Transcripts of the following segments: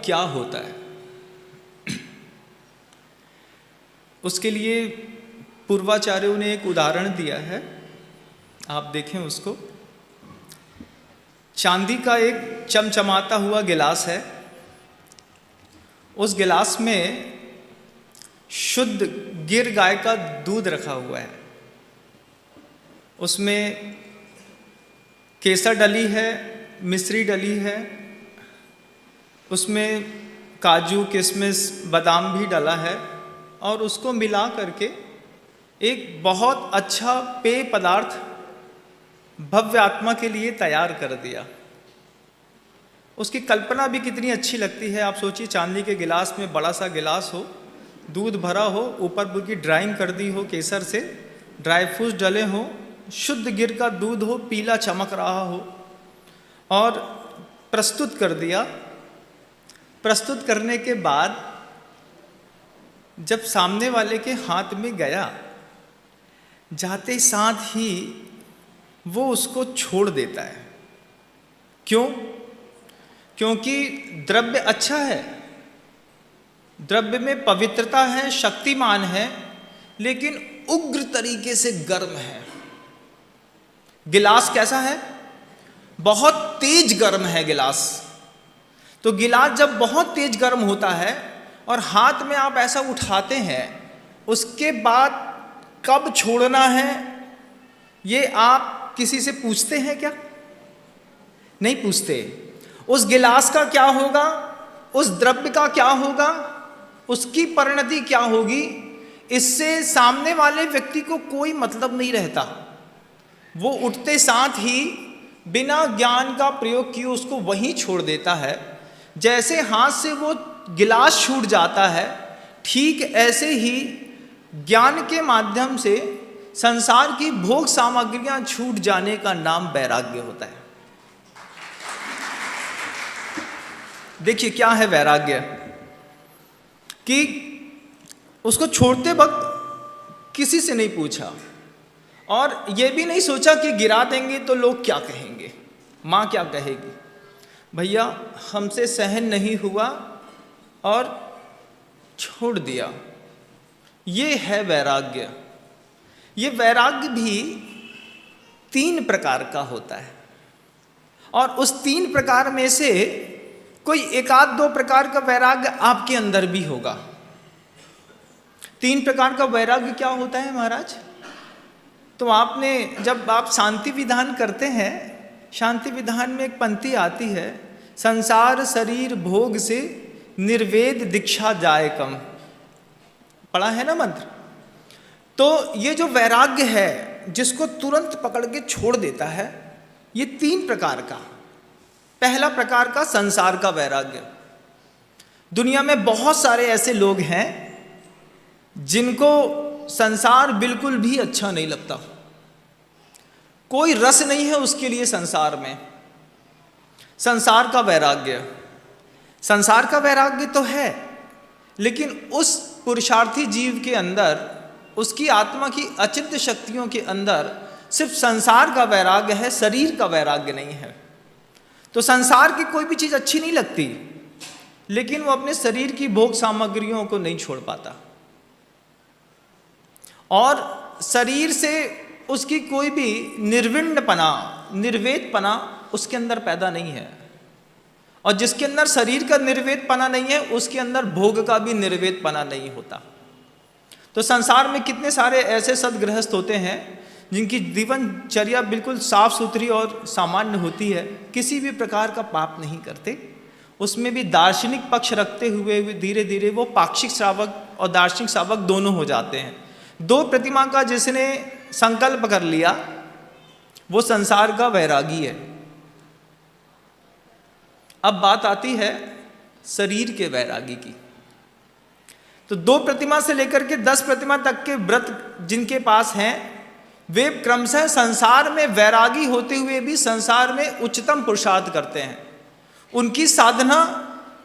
क्या होता है। उसके लिए पूर्वाचार्यों ने एक उदाहरण दिया है, आप देखें उसको। चांदी का एक चमचमाता हुआ गिलास है, उस गिलास में शुद्ध गिर गाय का दूध रखा हुआ है, उसमें केसर डली है, मिश्री डली है, उसमें काजू किशमिश बादाम भी डला है, और उसको मिला करके एक बहुत अच्छा पेय पदार्थ भव्य आत्मा के लिए तैयार कर दिया। उसकी कल्पना भी कितनी अच्छी लगती है। आप सोचिए, चांदी के गिलास में बड़ा सा गिलास हो, दूध भरा हो, ऊपर पूरी ड्राइंग कर दी हो केसर से, ड्राई फ्रूट्स डले हो, शुद्ध गिर का दूध हो, पीला चमक रहा हो, और प्रस्तुत कर दिया। प्रस्तुत करने के बाद जब सामने वाले के हाथ में गया, जाते साथ ही वो उसको छोड़ देता है। क्यों? क्योंकि द्रव्य अच्छा है, द्रव्य में पवित्रता है, शक्तिमान है, लेकिन उग्र तरीके से गर्म है। गिलास कैसा है? बहुत तेज गर्म है गिलास। तो गिलास जब बहुत तेज गर्म होता है और हाथ में आप ऐसा उठाते हैं, उसके बाद कब छोड़ना है ये आप किसी से पूछते हैं क्या? नहीं पूछते। उस गिलास का क्या होगा, उस द्रव्य का क्या होगा, उसकी परिणति क्या होगी, इससे सामने वाले व्यक्ति को कोई मतलब नहीं रहता। वो उठते साथ ही बिना ज्ञान का प्रयोग किए उसको वहीं छोड़ देता है। जैसे हाथ से वो गिलास छूट जाता है, ठीक ऐसे ही ज्ञान के माध्यम से संसार की भोग सामग्रियां छूट जाने का नाम वैराग्य होता है। देखिए क्या है वैराग्य, कि उसको छोड़ते वक्त किसी से नहीं पूछा, और ये भी नहीं सोचा कि गिरा देंगे तो लोग क्या कहेंगे, माँ क्या कहेगी। भैया हमसे सहन नहीं हुआ और छोड़ दिया। ये है वैराग्य। ये वैराग्य भी 3 प्रकार का होता है, और उस 3 प्रकार में से कोई 1-2 प्रकार का वैराग्य आपके अंदर भी होगा। 3 प्रकार का वैराग्य क्या होता है महाराज? तो आपने, जब आप शांति विधान करते हैं, शांति विधान में एक पंक्ति आती है, संसार शरीर भोग से निर्वेद दीक्षा जाए कम। पढ़ा है ना मंत्र? तो ये जो वैराग्य है, जिसको तुरंत पकड़ के छोड़ देता है, ये 3 प्रकार का। पहला प्रकार का संसार का वैराग्य। दुनिया में बहुत सारे ऐसे लोग हैं जिनको संसार बिल्कुल भी अच्छा नहीं लगता, कोई रस नहीं है उसके लिए संसार में। संसार का वैराग्य, संसार का वैराग्य तो है, लेकिन उस पुरुषार्थी जीव के अंदर, उसकी आत्मा की अचिंत शक्तियों के अंदर सिर्फ संसार का वैराग्य है, शरीर का वैराग्य नहीं है। तो संसार की कोई भी चीज़ अच्छी नहीं लगती, लेकिन वो अपने शरीर की भोग सामग्रियों को नहीं छोड़ पाता, और शरीर से उसकी कोई भी निर्विण्णपना, निर्वेदपना उसके अंदर पैदा नहीं है। और जिसके अंदर शरीर का निर्वेदपना नहीं है, उसके अंदर भोग का भी निर्वेदपना नहीं होता। तो संसार में कितने सारे ऐसे सद्गृहस्थ होते हैं जिनकी जीवनचर्या बिल्कुल साफ सुथरी और सामान्य होती है, किसी भी प्रकार का पाप नहीं करते, उसमें भी दार्शनिक पक्ष रखते हुए धीरे धीरे वो पाक्षिक श्रावक और दार्शनिक श्रावक दोनों हो जाते हैं। 2 प्रतिमा का जिसने संकल्प कर लिया वो संसार का वैरागी है। अब बात आती है शरीर के वैरागी की। तो 2 प्रतिमा से लेकर के 10 प्रतिमा तक के व्रत जिनके पास हैं, वे क्रमशः संसार में वैरागी होते हुए भी संसार में उच्चतम पुरुषार्थ करते हैं। उनकी साधना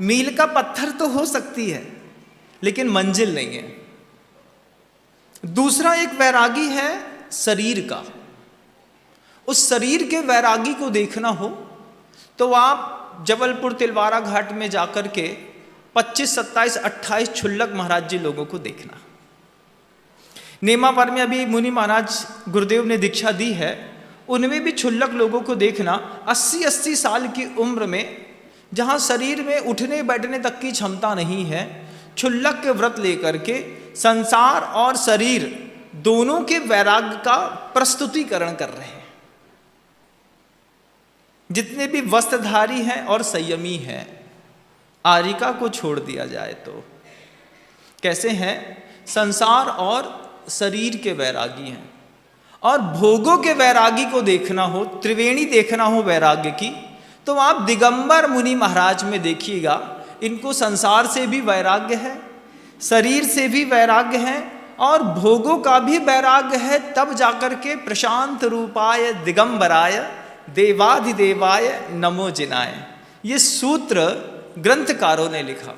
मील का पत्थर तो हो सकती है, लेकिन मंजिल नहीं है। दूसरा एक वैरागी है शरीर का। उस शरीर के वैरागी को देखना हो तो आप जबलपुर तिलवारा घाट में जाकर के 25, 27, 28 क्षुल्लक महाराज जी लोगों को देखना। नेमावर में अभी मुनि महाराज गुरुदेव ने दीक्षा दी है, उनमें भी क्षुल्लक लोगों को देखना। 80-80 साल की उम्र में, जहाँ शरीर में उठने बैठने तक की क्षमता नहीं है, क्षुल्लक के व्रत लेकर के संसार और शरीर दोनों के वैराग्य का प्रस्तुतिकरण कर रहे हैं। जितने भी वस्त्रधारी हैं और संयमी हैं, आरिका को छोड़ दिया जाए तो कैसे हैं? संसार और शरीर के वैरागी हैं। और भोगों के वैरागी को देखना हो, त्रिवेणी देखना हो वैराग्य की, तो आप दिगंबर मुनि महाराज में देखिएगा। इनको संसार से भी वैराग्य है, शरीर से भी वैराग्य है और भोगों का भी वैराग्य है। तब जाकर के प्रशांत रूपाय दिगंबराय देवाधिदेवाय नमो जिनाय, ये सूत्र ग्रंथकारों ने लिखा।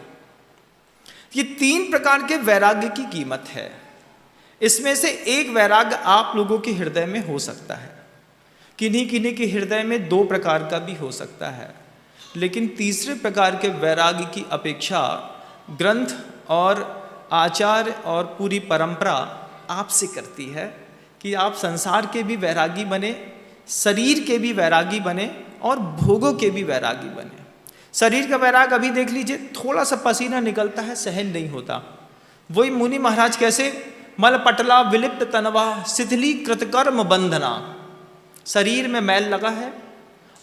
ये 3 प्रकार के वैराग्य की कीमत है। इसमें से एक वैराग्य आप लोगों के हृदय में हो सकता है, किन्हीं किन्हीं के हृदय में 2 प्रकार का भी हो सकता है, लेकिन तीसरे प्रकार के वैराग्य की अपेक्षा ग्रंथ और आचार्य और पूरी परंपरा आपसे करती है कि आप संसार के भी वैरागी बने, शरीर के भी वैरागी बने और भोगों के भी वैरागी बने। शरीर का वैराग अभी देख लीजिए, थोड़ा सा पसीना निकलता है, सहन नहीं होता। वही मुनि महाराज कैसे? मल पटला विलिप्त तनवा शिथिली कृतकर्म बंधना, शरीर में मैल लगा है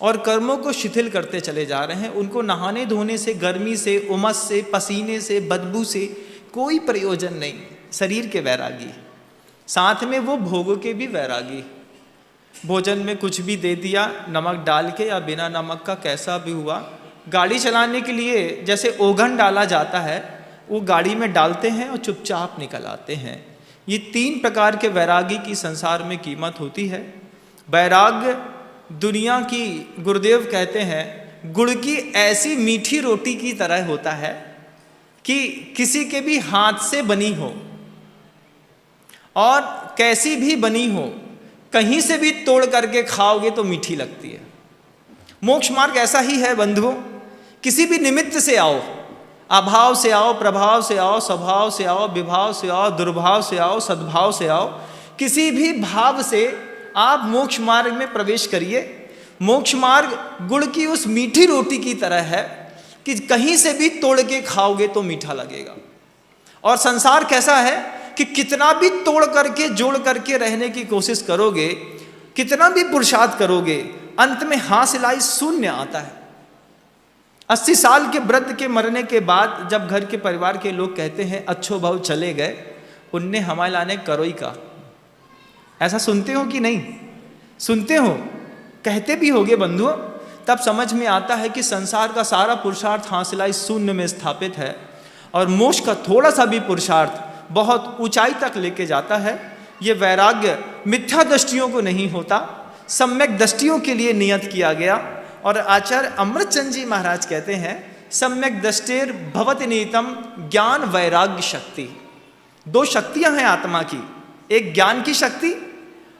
और कर्मों को शिथिल करते चले जा रहे हैं। उनको नहाने धोने से, गर्मी से, उमस से, पसीने से, बदबू से कोई प्रयोजन नहीं। शरीर के वैरागी, साथ में वो भोगों के भी वैरागी। भोजन में कुछ भी दे दिया नमक डाल के या बिना नमक का, कैसा भी हुआ। गाड़ी चलाने के लिए जैसे ओघन डाला जाता है, वो गाड़ी में डालते हैं और चुपचाप निकल आते हैं। ये 3 प्रकार के वैरागी की संसार में कीमत होती है। वैराग्य दुनिया की, गुरुदेव कहते हैं, गुड़ की ऐसी मीठी रोटी की तरह होता है कि किसी के भी हाथ से बनी हो और कैसी भी बनी हो, कहीं से भी तोड़ करके खाओगे तो मीठी लगती है। मोक्ष मार्ग ऐसा ही है बंधुओं। किसी भी निमित्त से आओ, अभाव से आओ, प्रभाव से आओ, स्वभाव से आओ, विभाव से आओ, दुर्भाव से आओ, सद्भाव से आओ, किसी भी भाव से आप मोक्ष मार्ग में प्रवेश करिए। मोक्ष मार्ग गुड़ की उस मीठी रोटी की तरह है कि कहीं से भी तोड़ के खाओगे तो मीठा लगेगा। और संसार कैसा है कि कितना भी तोड़ करके, जोड़ करके रहने की कोशिश करोगे, कितना भी पुरुषार्थ करोगे, अंत में हासिलाई शून्य आता है। 80 साल के वृद्ध के मरने के बाद जब घर के परिवार के लोग कहते हैं अच्छो भाव चले गए, उनने हमारे लाने करोई का, ऐसा सुनते हो कि नहीं? सुनते हो, कहते भी होगे बंधुओं। तब समझ में आता है कि संसार का सारा पुरुषार्थ हासिलाई शून्य में स्थापित है और मोक्ष का थोड़ा सा भी पुरुषार्थ बहुत ऊंचाई तक लेके जाता है। ये वैराग्य मिथ्या दृष्टियों को नहीं होता, सम्यक दृष्टियों के लिए नियत किया गया। और आचार्य अमृतचंद जी महाराज कहते हैं, सम्यक दृष्टेर भवति नीतम ज्ञान वैराग्य शक्ति। 2 शक्तियां हैं आत्मा की, एक ज्ञान की शक्ति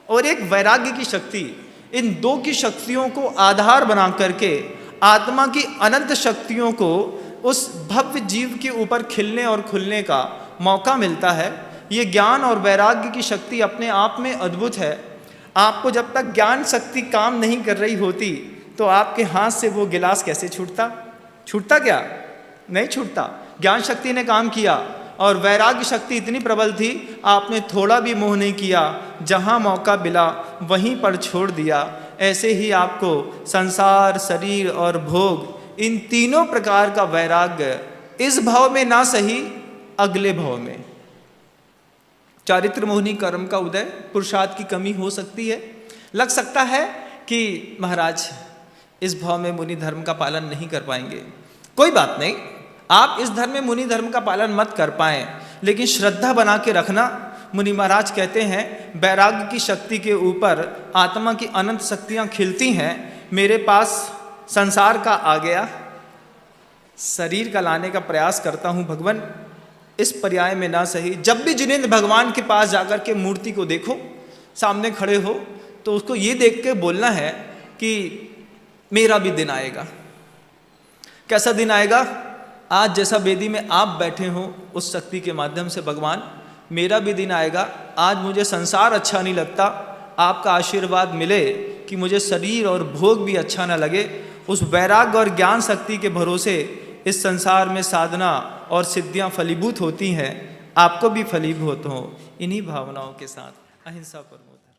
और एक वैराग्य की शक्ति। इन 2 की शक्तियों को आधार बना करके आत्मा की अनंत शक्तियों को उस भव्य जीव के ऊपर खिलने और खुलने का मौका मिलता है। ये ज्ञान और वैराग्य की शक्ति अपने आप में अद्भुत है। आपको जब तक ज्ञान शक्ति काम नहीं कर रही होती तो आपके हाथ से वो गिलास कैसे छूटता? छूटता क्या? नहीं छूटता। ज्ञान शक्ति ने काम किया और वैराग्य शक्ति इतनी प्रबल थी, आपने थोड़ा भी मोह नहीं किया, जहाँ मौका मिला वहीं पर छोड़ दिया। ऐसे ही आपको संसार, शरीर और भोग, इन तीनों प्रकार का वैराग्य इस भाव में ना सही, अगले भाव में। चारित्र मोहिनी कर्म का उदय, पुरुषार्थ की कमी हो सकती है। लग सकता है कि महाराज इस भाव में मुनि धर्म का पालन नहीं कर पाएंगे। कोई बात नहीं, आप इस धर्म में मुनि धर्म का पालन मत कर पाएं, लेकिन श्रद्धा बना के रखना। मुनि महाराज कहते हैं, वैराग्य की शक्ति के ऊपर आत्मा की अनंत शक्तियां खिलती हैं। मेरे पास संसार का आ गया, शरीर का लाने का प्रयास करता हूं भगवान, इस पर्याय में ना सही। जब भी जिनेंद्र भगवान के पास जाकर के मूर्ति को देखो, सामने खड़े हो, तो उसको ये देख के बोलना है कि मेरा भी दिन आएगा। कैसा दिन आएगा? आज जैसा वेदी में आप बैठे हो उस शक्ति के माध्यम से भगवान मेरा भी दिन आएगा, आज मुझे संसार अच्छा नहीं लगता, आपका आशीर्वाद मिले कि मुझे शरीर और भोग भी अच्छा ना लगे, उस वैराग्य और ज्ञान शक्ति के भरोसे इस संसार में साधना और सिद्धियां फलीभूत होती हैं, आपको भी फलीभूत हो। इन्हीं भावनाओं के साथ अहिंसा परमो धर्मः।